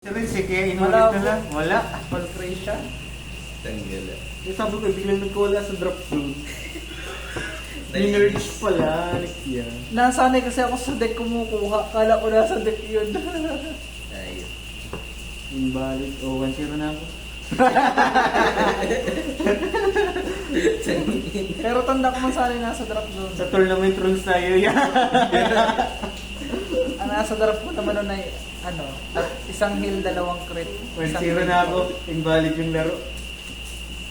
Sabi, kaya inulit Wala na lang. Wala. Valcration. Tanggala. Yung sabi ko, biglang nagkawala sa drop zone. Ninerge pala. Yan. Nasanay kasi ako sa deck kumukuha. Kala ko nasa deck yun. Ayun. Invalid. O, 1-0 na ako. Pero tanda ko man sanay nasa drop zone. Sa tournament rules tayo yan. Ang nasa drop ko naman nun ay at isang heal, dalawang crit. 1-0 na ako. Invalid yung laro.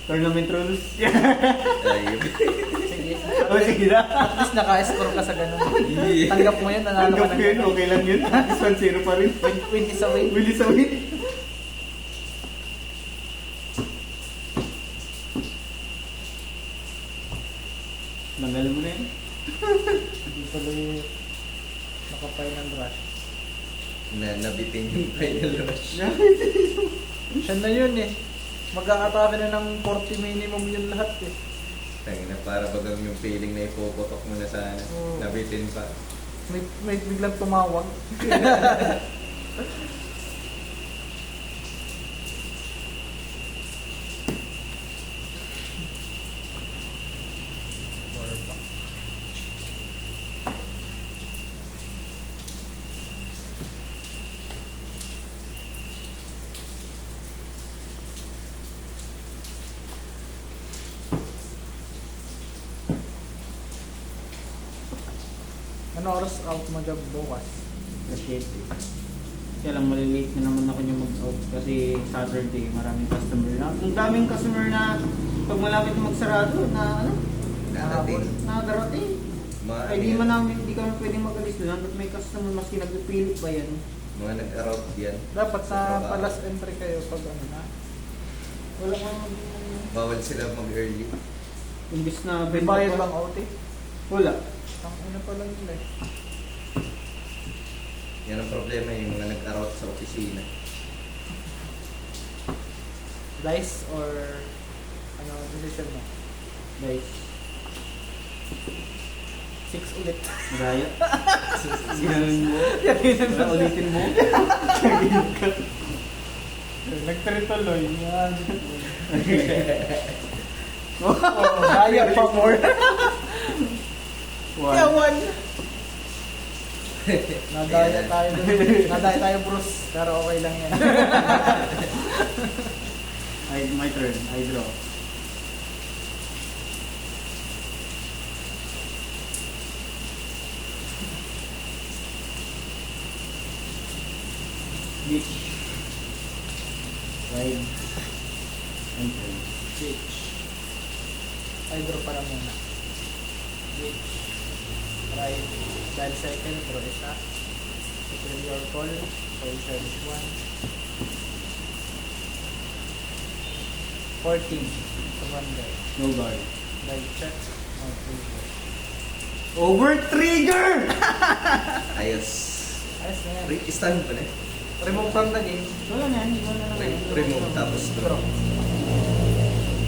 Tournament rules. Ayun. Sige. O, sige na. At least naka-score ka sa ganun. Tanggap mo yun, nanalo ka Tanggap ng ko yun. ganun. Okay lang yun. At least 1-0 pa rin. Win is a win. Willy sa win. Nangal mo na yun. Hindi tuloy nakapay ng rush. Nabitin yung final rush. Siya na yun eh. Mag-aatake na ng 40 minimum yun lahat eh. Tangina, para bagang yung feeling na ipopotok mo na sana. Oo. Nabitin pa. May biglang tumawag. Ano oras out mo job bukas? Kasi kaya lang malilate na naman ako yung mag-out kasi Saturday maraming customer na. Ang daming customer na pag malapit na magsarado na Darating. nakadarating. Ay di man namin, di kami pwedeng mag-alis doon hanggat may customer maski nagpipilit pa yan. Mga nag-around yan. Dapat sa trabaho. palas entry kayo pag na. Wala kang Bawal sila mag-early. imbis na May benta bayad pa. bang OT? Wala. Ang ina pa lang nila eh. Yan ang problema yung mga nag-around sa opisina. Dice or decision mo? Guys, 6 ulit. Raya. Ginanon mo. Yakinan Wala ulitin mo. Nagtrituloy. Yan. Kaya pa more. One. Nadaya tayo dun. Nadaya tayo Bruce. Pero okay lang yan. My turn. I draw. Beach. Ride. And turn. Bitch. Hydro para muna. Bitch. Right. Dahil second, draw isa. Second your call. Call service 1. 14. Surrender. No guard. Live check. Over trigger! Ayos. Ayos na yan. Stand ba na? Remove from the game. Wala na, hindi ko na lang. Remove tapos Draw.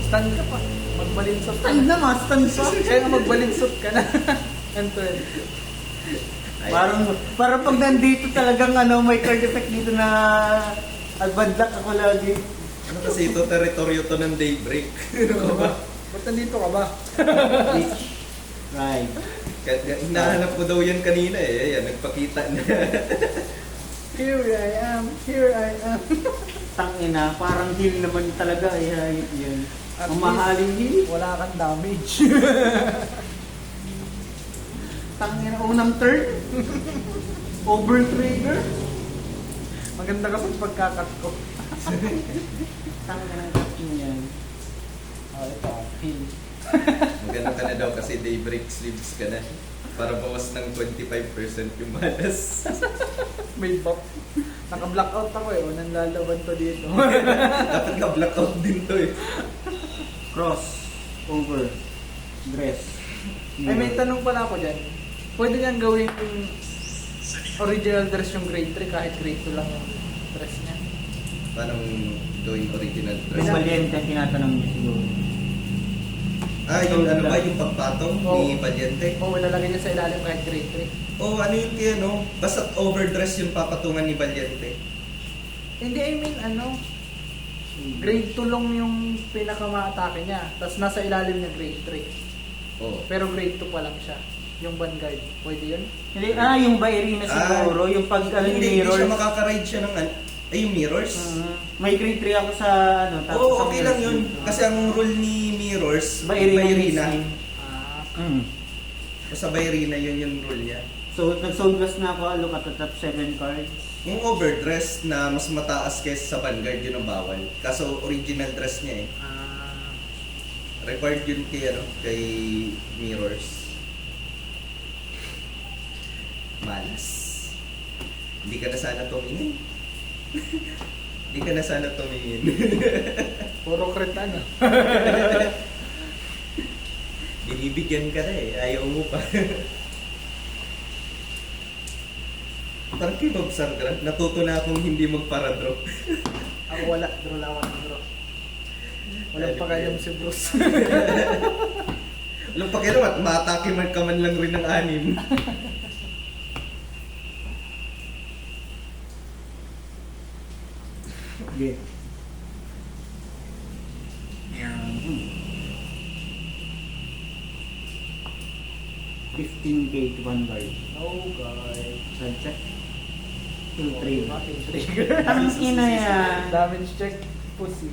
Stand ka pa. Magbalinsot ka Stand na. na, stand pa. Kaya nga magbalinsot ka na. And 12. Parang pag nandito talagang may card effect dito na albandak ako lagi. Ano kasi ito, teritoryo to ng Daybreak. Ano ka ba? Ba't nandito ka ba? Beach. Right. Hinahanap ko daw yan kanina eh. Ayan, nagpakita na. Here I am. Here I am. Tangina, parang heal naman talaga eh. Hayop yan. At Ang mahaling heal. Wala kang damage. Tangina, unang turn. Over trigger. Maganda ka sa pagkakat ko. Tangina, cut mo yan. Oh, ito. Heal. Maganda ka na daw kasi Daybreak sleeves ka na. Para bawas ng 25% yung malas. May buff. Naka-blackout ako eh. Unang lalaban to dito. Dapat ka-blackout din to eh. Cross. Over. Dress. Ay, may tanong pala ako dyan. Pwede niyang gawin yung original dress yung grade 3 kahit grade 2 lang yung dress niya. Paano gawing original Yung dress? valiente ang tinatanong niya siguro. Yung ano ba, yung pagpatong ni Valiente? Oo, ilalagay niya sa ilalim kahit grade 3. Ano yung kaya no? Basta't overdress yung papatungan ni Valiente. Hindi, I mean, ano, grade 2 lang yung pinakama-atake niya. Tapos nasa ilalim niya grade 3. Oo. Pero grade 2 pa lang siya. Yung vanguard. Pwede yun? Hindi, yung Bayrina siguro, yung pag ano, yung Hindi mirrors. siya makaka-ride siya ng yung mirrors. May grade 3 ako sa ano. Oo, sa okay lang yun. mirrors. Kasi ang rule ni mirrors, Bayrina. Ah, Sa Bayrina, yun yung rule niya. So, nag-sound glass na ako, look at the top 7 cards. Yung overdress na mas mataas kaysa sa Vanguard, yun ang bawal. Kaso original dress niya eh. Required yun kay mirrors. Malas. Hindi ka na sana tumingin. Hindi ka na sana tumingin. puro crit ano. Binibigyan ka na eh. Ayaw mo pa. Parang kay Bob Sandra, natuto na akong hindi magparadro. Ako wala. Draw lang ako ng draw. Walang pakialam si Bruce. Walang pakialam at matake man ka man lang rin ng 6. Okay. 15K to Vanguard. Oh, guys. Side check. 2-3. Trigger. Ang ina yan. Damage check. Pussy.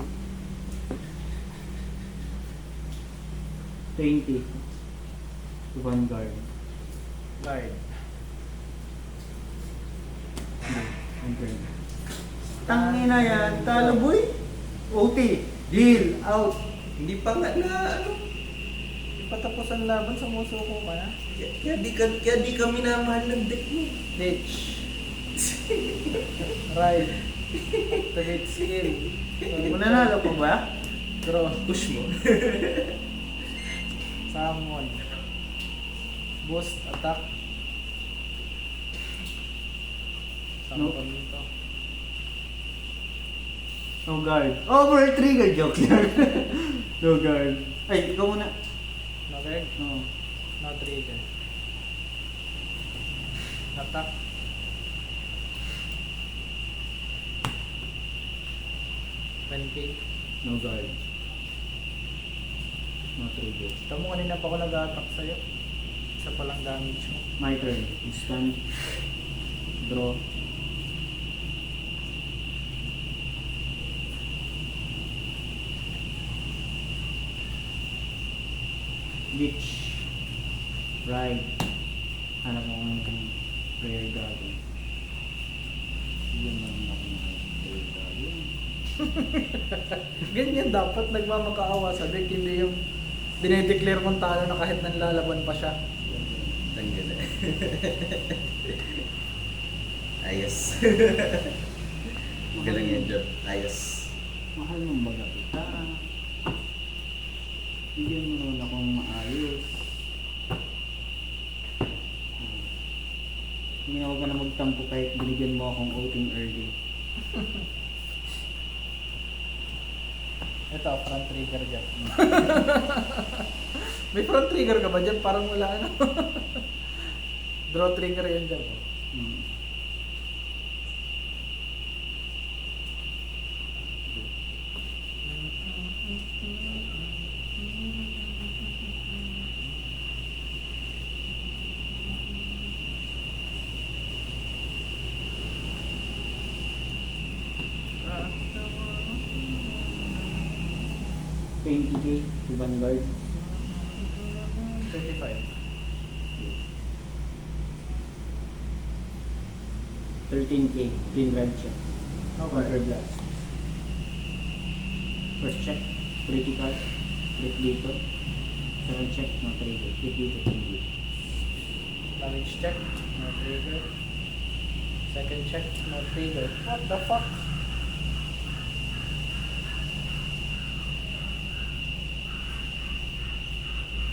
20 to Vanguard. Guard. Okay. Tangina yan. Talo boy. OT. Deal. Out. Hindi pa nga na ano. Patapos ang laban sa muso ko ka na. Kaya di ka minamahal ng deck mo. Ditch. Ride. Activate skill. Mananalo pa ba? Draw. Push mo. Summon. Boost. Attack. Summon dito. No guard. Over trigger. Joke lang. No guard. Ay, ikaw muna. No guard. No. No trigger. Attack. No guard. No trigger. Tamo kanina pa ako nag-attack sa'yo. Isa pa lang damage mo. My turn. Instant. Draw. Beach. Ride. Hanap mo kung prayer dragon. Yun lang ako ng prayer dragon. Ganyan dapat nagmamakaawa sa deck, hindi yung dinedeclare mong talo na kahit nanlalaban pa siya. Tanggal na. Ayos. Galing yan, Job. Ayos. Mahal mong baga kita. Bigyan mo naman akong maayos. Hindi na huwag ka na magtampo kahit binigyan mo akong outing early. Ito, front trigger dyan. May front trigger ka ba dyan? Parang wala ano. Draw trigger yan dyan. Hmm. $20K to Vanguard. 25. 13K, clean red check. Counter Okay. blast. First check, critical, click dito. Second check, no trigger. Click dito, click dito. Damage check. No trigger. Second check. No trigger. What the fuck?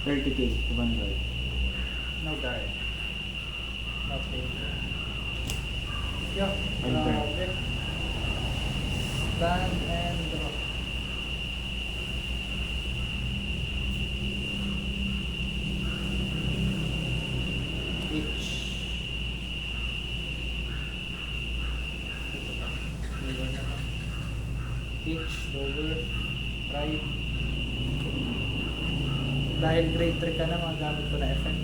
$30K to Vanguard. No guard. No trigger. Yo, Enter. grabe. Stand and draw. Itch. pitch, lower, ride. Dahil grade 3 ka na, magamit ko na effect.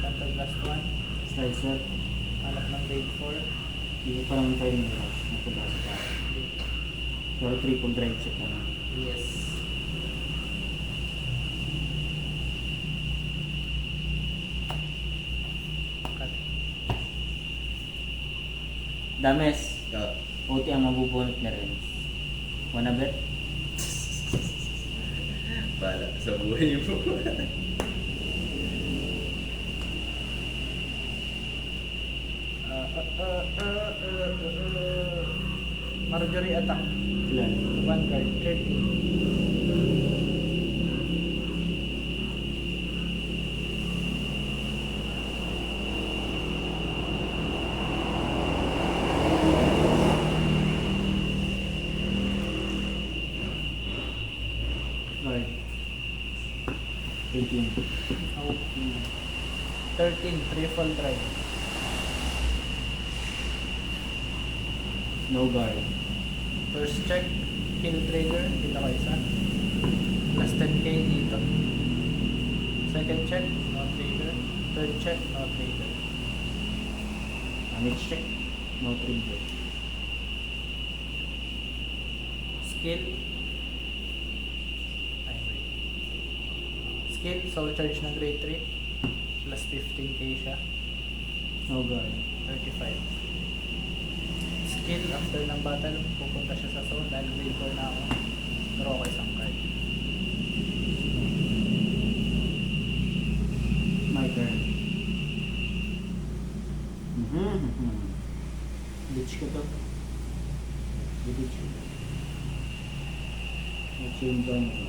Canter last one. Slide set. Hanap ng grade 4. Hindi ko pa naman tayo nila. Napabasa pa. Pero triple drive check ka na. Yes. Cut. Dames. Ah, OT ang mabubunot na rin. Wanna bet? bala sa buhay mo. Marjorie attack. Ilan? Vanguard 30. Right. 18. Okay. 13. Triple drive. No guard. First check. Kill trigger. Dito ka isa. Plus 10k dito. Second check. No trigger. Third check. No trigger. Damage check. No trigger. Skill. Ay, wait. Skill. Soul charge ng grade 3. Plus 15k siya. No guard. 35. Skill, after ng battle, pupunta siya sa zone dahil grade 4 na ako. Draw ko isang card. My turn. Ditch ko to. Ditch ko. Change on ko.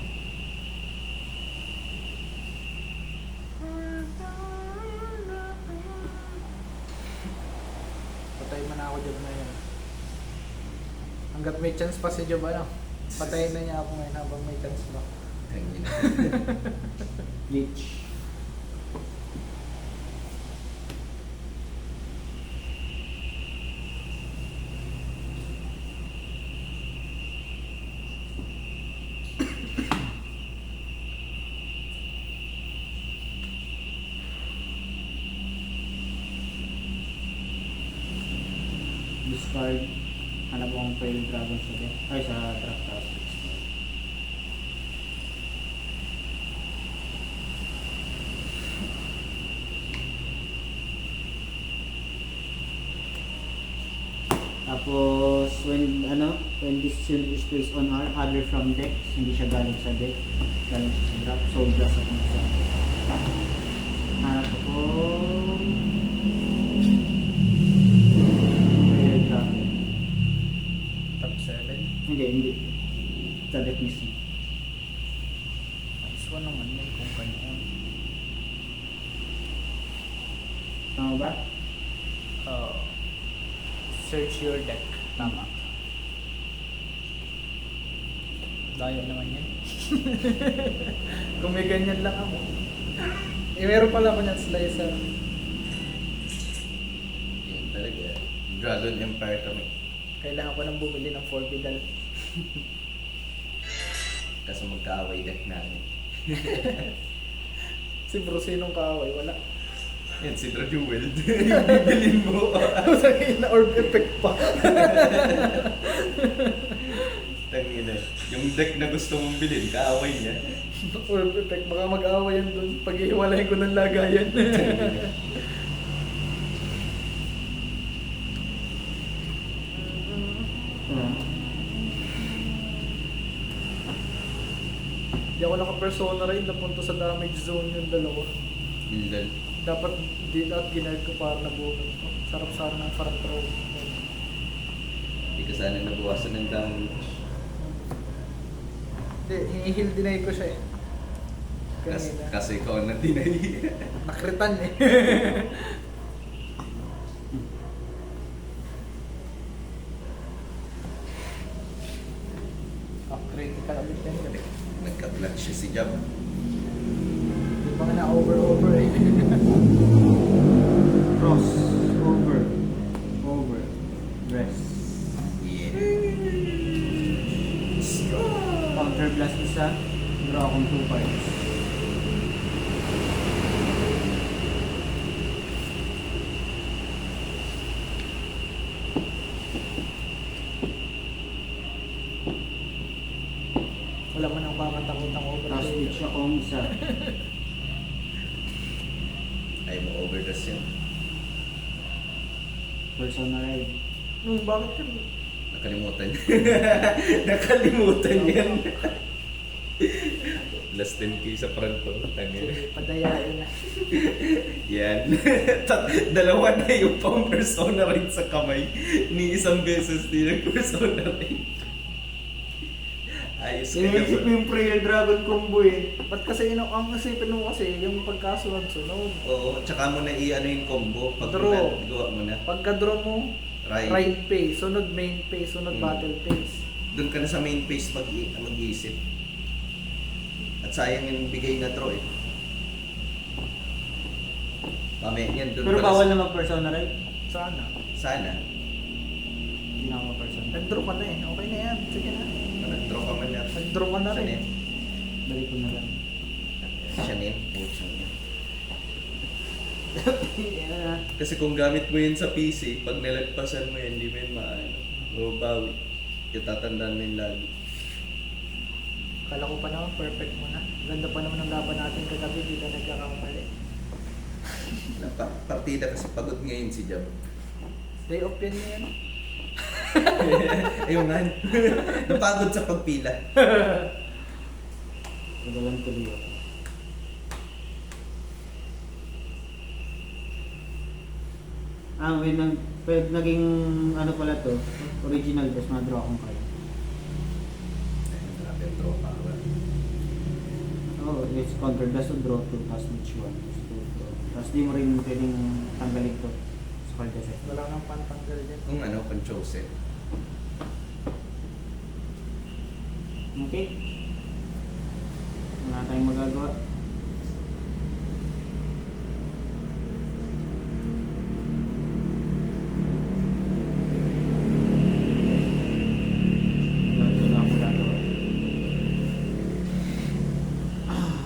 Patay man ako job ngayon. Hanggat may chance pa si Job, ano? Patayin na niya ako ngayon habang may chance pa. Tangina. Ditch. Discard. Hanap ko ang Failed Dragon sa deck. Ay, sa trap task. Tapos, when this unit is placed on our other from deck, hindi siya galing sa deck, galing siya sa drop, so just ako sa hanap ko Failed Dragon. Top 7. Hindi. Sa deck mismo. Nice one naman yan kung kanyan. Tama ba? Search your deck. Tama. Daya naman yan. Kung may ganyan lang ako. Meron pala ako niyan slicer. Yan talaga. Dragon Empire kami. Kailangan ko nang bumili ng Forbidal. Kaso magkaaway deck namin. Si Bruce nung kaaway, wala. Yan, si Jewel. Yung bibilin mo. Sabihin na orb effect pa. Tangina. Yung deck na gusto mong bilhin, kaaway niya. Orb effect, baka mag-aaway yan dun. Pag-iwalayin ko ng lagayan. Hindi ako naka-persona rin, napunto sa damage zone yung dalawa. Hilal. Dapat di at ginard ko para nabunod ko. Sarap sana ng front row. Hindi ka sana nabawasan ng damage. Hindi, hihil dinay ko siya eh. Kanina. Kasi ikaw na tinay. Nakritan eh. Critical ulit yan. Nagka-clutch siya si Jab. Hindi pa nga na-over eh. Cross. Over. Rest. Yeah. Counter blast isa. Draw akong 2 cards. Wala man ang kakatakutang Tapos overtrader. ditch akong isa. Ay mo overdose yun. Persona ride. Bakit yun? Nakalimutan. Nakalimutan yan. Last 10k sa front to. Tangin. Sige, padayain na. Yan. Dalawa na yung pang persona rin sa kamay. Ni isang beses din ang persona rin. Ayos ka Iniisip mo naman. yung prayer dragon combo eh. Ba't kasi ang isipin mo kasi yung pagkasunod-sunod. Oo, tsaka mo na i-ano yung combo. Pag Draw. gawa mo na. Pagka-draw mo, Right. ride phase, sunod main phase, sunod Mm. battle phase. Doon ka na sa main phase mag-iisip. At sayang yung bigay na draw eh. Mamaya yan, doon Pero ka bawal na. na mag-persona ride. Sana. Sana. Hindi na ako mag-persona. Nag-draw ka na eh. Okay na yan. Sige na. Nag-draw ka man na. Nag-draw ka na Siya rin. Balik ko na lang. Siya nin. Putsang yan. Yeah. Kasi kung gamit mo yun sa PC, pag nalagpasan mo yan, hindi mo yun maano. Mababawi. Yung tatandaan mo yun lagi. Kala ko pa naman perfect mo na. Ganda pa naman ang laban natin kagabi. Di ka nagkakamali. Partida kasi pagod ngayon si Jab. Day off yan yan. Ayun nga. Napagod sa pagpila. Nagalan tuloy ako. Pag naging ano pala to, original tapos na-draw akong card. Ayun, grabe ang draw power. Oh, it's counter blast to draw 2 tapos each one. Tapos di mo rin pwedeng tanggalin to sa card set. Wala nang pantanggal dyan. Kung ano, pan-chosen. Okay? Wala tayong magagawa. Wala akong magagawa. Ah.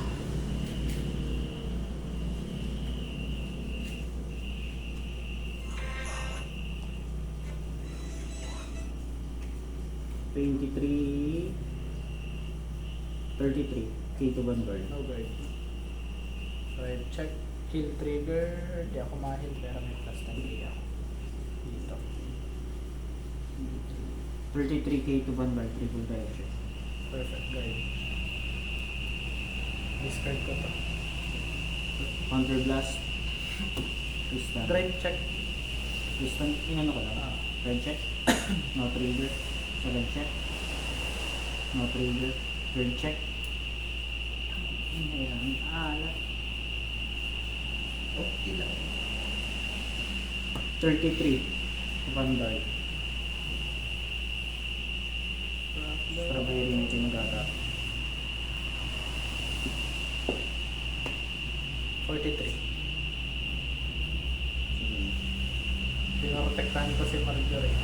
$23 $33 K to Vanguard. No guard. Right, check. Kill trigger. Di ako mahil pero may plus 10k ako. Dito. 33K to Vanguard, triple direction. Perfect guard. Discard ko to. Counter blast. Piston. Drive check. Piston, inano ko lang. Ah. Red check. No trigger. Second check. No trigger. Third check. Ayan, alat. Okay lang. 33 to Vanguard. Strawberry na ito nagata. 43. Pinoprotektahan ko si Marjorie.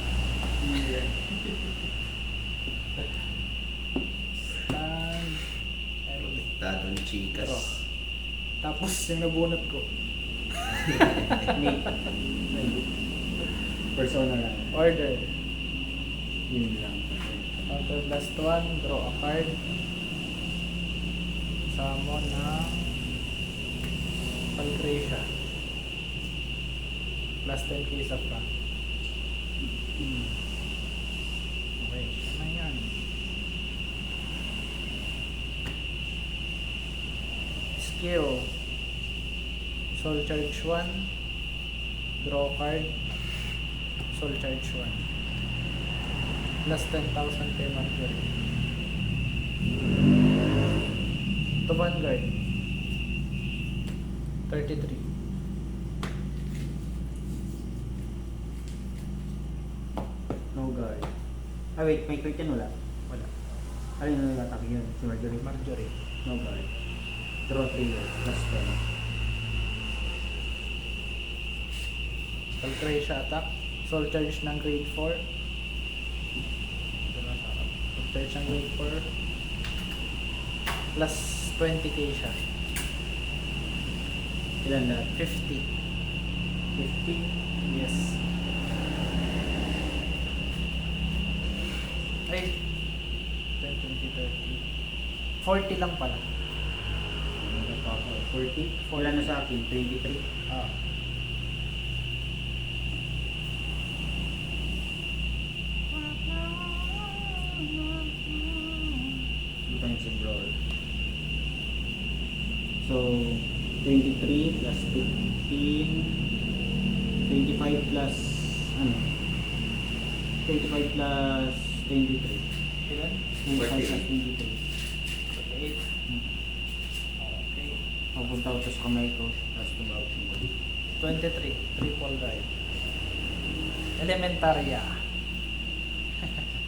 Stand. Tadon chikas. Tapos yung nabunot ko. Nick. Persona lang. Order. Yun lang. Counter blast 1, draw a card. Summon na Palcracia. Plus 10k sa front. Okay, siya na yan. Skill. Soul charge 1. Draw card. Soul charge 1. Plus 10,000 kay Mercury. To Vanguard. 33. No guard. Ah wait, may crit yan wala? Wala. Ano yung nag-attack yun? Si Marjorie? Marjorie. No guard. Draw trigger. Plus 10. Palcracia attack. Soul charge ng grade 4. Soul charge ng grade 4. Plus 20k siya. Ilan lahat? 50. 50? Yes. Ay, 10, 20, 30. 40 lang pala. 40? Wala na sa akin, 23. Ah. Dito yung roll. So, 23 plus 15, 25 plus, ano? 25 plus 23. Ilan? 25 plus 23. 48. Okay. Papunta ko sa kamay ko, tapos tumawag ko. 23. Triple drive. Elementaria.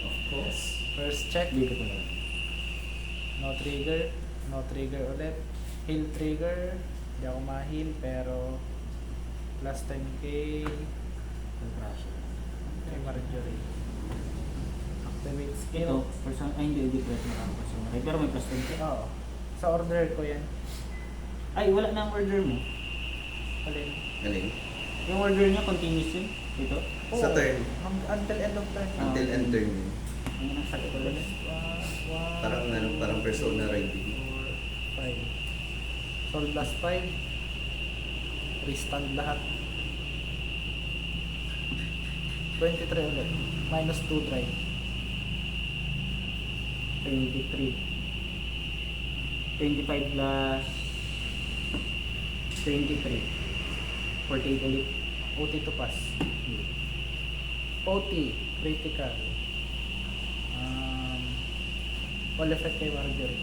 Of course. First check. Dito ko lang. No trigger. No trigger ulit. Heal trigger. Hindi ako ma-heal pero plus 10k kay Marjorie. Activate skill. Ito, person, ay hindi, hindi press na lang. Pero may plus 20. Oo. Sa order ko yan. Ay, wala na ang order mo. Alin? Galing. Yung order niya continuous yun. Ito. Sa turn. Until end of turn. Until end turn. Ang nang sakit ko lang. Parang ano, parang persona riding. 5. Soul plus 5. Restand lahat. 23 ulit. Minus 2 drive. 23. 25 plus 23. 48 ulit. OT to pass. OT. Critical. All effect kay Marjorie.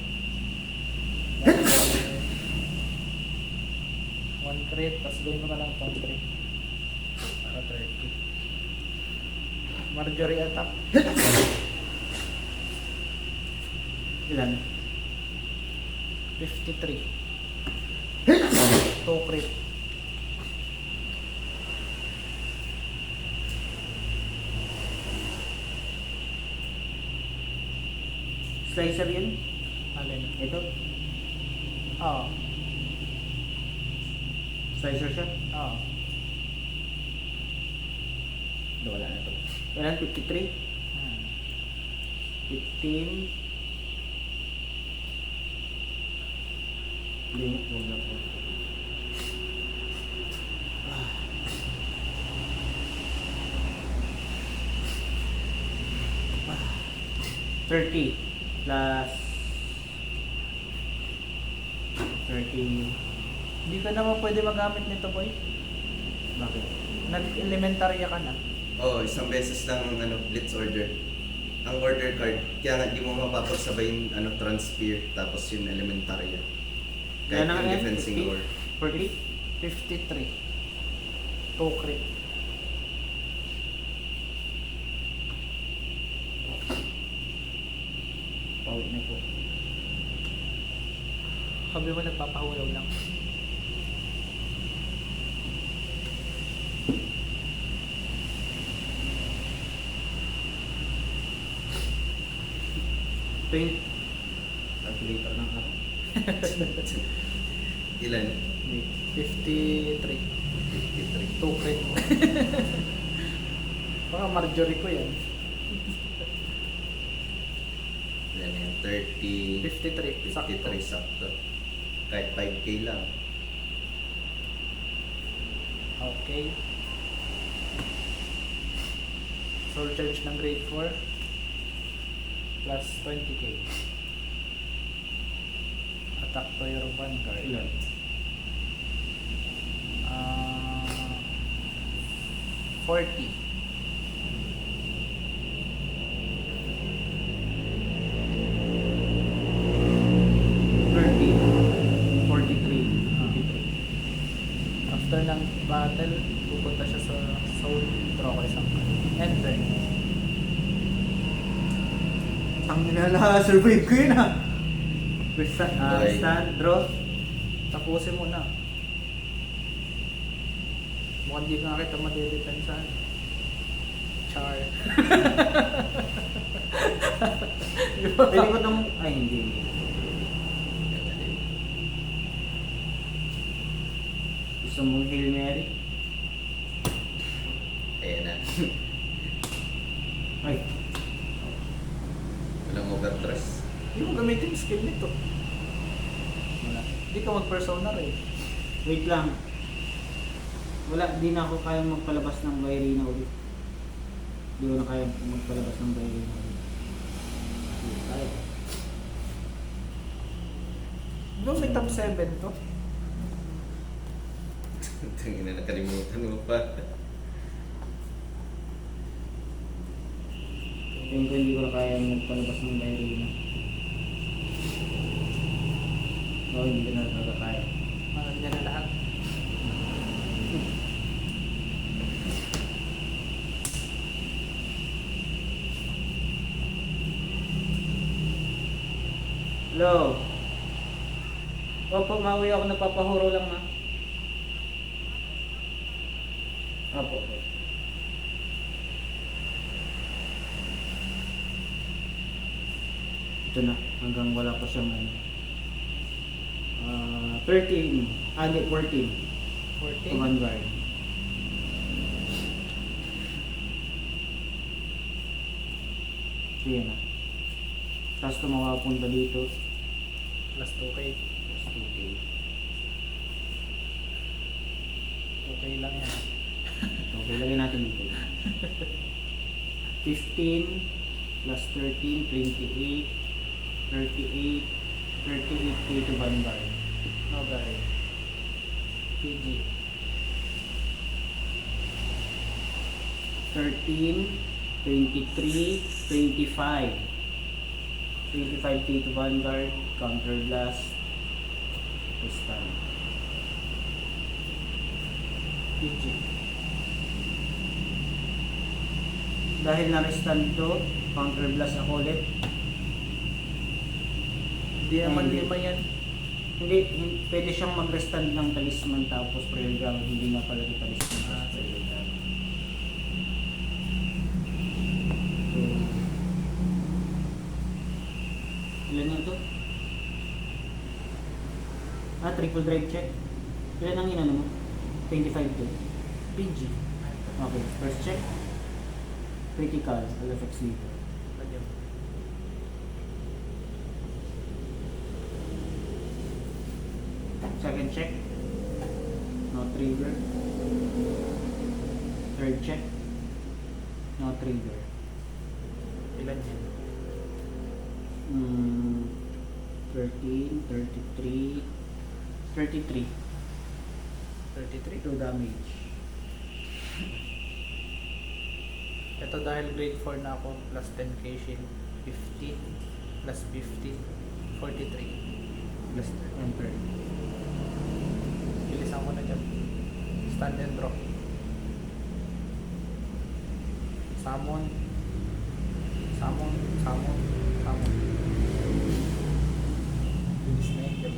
1 crit. Tapos gawin mo na lang itong crit. Para 30. Marjorie attack. Ilan? 53. 2 crit. Slicer yun? Alin? Ito? Oo. Slicer siya? Oo. Wala na ito. Ilan? 53? Hmm. 15. Hindi, huwag na po. Ah. 30 plus 30. Hindi ka naman pwede magamit nito, boy. Bakit? Nag-elementarya ka na. Oo, isang beses lang ang ano, blitz order. Ang order card, kaya nga di mo mapapagsabay yung ano, transpear tapos yung elementarya. Kahit Yan ang yung yan, defensing 50? war. 40? 53. 2 crit. Pawit na po. Sabi mo nagpapahulaw lang. Paint. Calculator ng ako. Ilan? 53. 53. 2 crit. Baka Marjorie ko yan. Ilan yan? 30. 53. 53 sakto. Kahit 5k lang. Okay. Soul charge ng grade 4 plus 20k. Attack to your vanguard. Ilan? 40. After ng battle, pupunta siya sa soul, draw ko isang card. Enter. Ang survive ko yun ah. Okay. Stand, draw. Tapusin mo na. Mukhang di nga kita madidepensahan. Char. Pwede ko itong, ay hindi. Gusto mong Hail Mary? Ayan na. Ay, Walang overthrust. Hindi mo gamitin yung skill nito. wala. Hindi ka mag-persona rin. Wait lang. Wala, di na ako kayang magpalabas ng Bayrina ulit. Di ko na kaya magpalabas ng Bayrina ulit. Hindi tayo. Di ba may top 7 to? Tangina, nakalimutan mo pa. Tingin ko hindi ko na kaya magpalabas ng Bayrina. Oo, hindi ko na talaga kaya. Alam niya na lahat. Hello? Opo, mauwi ako, napapahuro lang ma. Opo, opo. Ito na, hanggang wala pa siyang ano. 13, hindi, 14. 14. Vanguard. So yan na. Tapos tumawa punta dito. Plus 2K. Tapos 2K. Okay lang yan. Okay, lagay natin dito. 15 plus 13, 28, 38, 38K to Vanguard. Okay. PG. 13, 23, 25. 25K to Vanguard, Counter Blast, Stun. PG. Dahil na-restun to, Counter Blast ako ulit. Hindi naman Hindi. lima yan. Hindi, pwede siyang mag-restand ng talisman tapos prayer ground, hindi nga pala yung talisman Ah, tapos prayer ground. So, ilan yun to? Triple drive check. Ilan ang inano mo? 25 to. PG. Okay, first check. Critical, LFX dito. Lagyan mo. Second check. No trigger. Third check. No trigger. Ilan yan? 13, 33, 33. 33? 2 damage. Ito dahil grade 4 na ako, plus 10k shield, 15, plus 15, 43. Plus enter. Bilisan ko na dyan. Stand and draw. Summon. Summon. Summon. Summon. Bilis na yun dyan.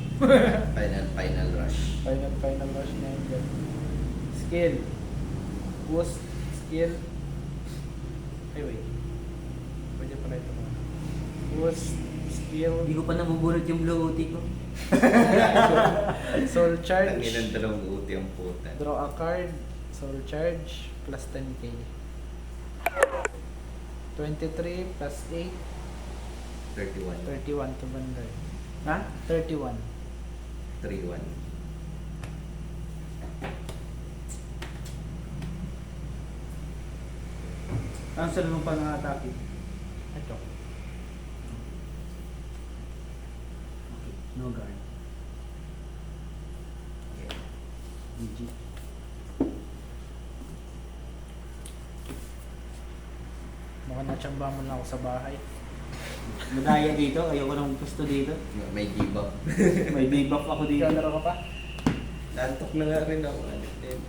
Final rush. Final rush na yun dyan. Skill. Boost. Skill. Ay wait. Pwede pala ito mga. Boost. Skill. Hindi ko pa nabubunot yung blue OT ko. Soul charge. Tanginan dalawang uti ang puta. Draw a card. Soul charge. Plus 10k. 23 plus 8. 31. 31 to Vanguard. Ha? 31. 3-1. Cancel mo pa ng atake. Ito. Okay, no guard. GG. Mukhang natsamba mo lang ako sa bahay. Madaya dito, ayoko nang gusto dito. May give up. May debuff ako dito. Ikaw laro ka pa? Nantok na nga rin ako. Ano din.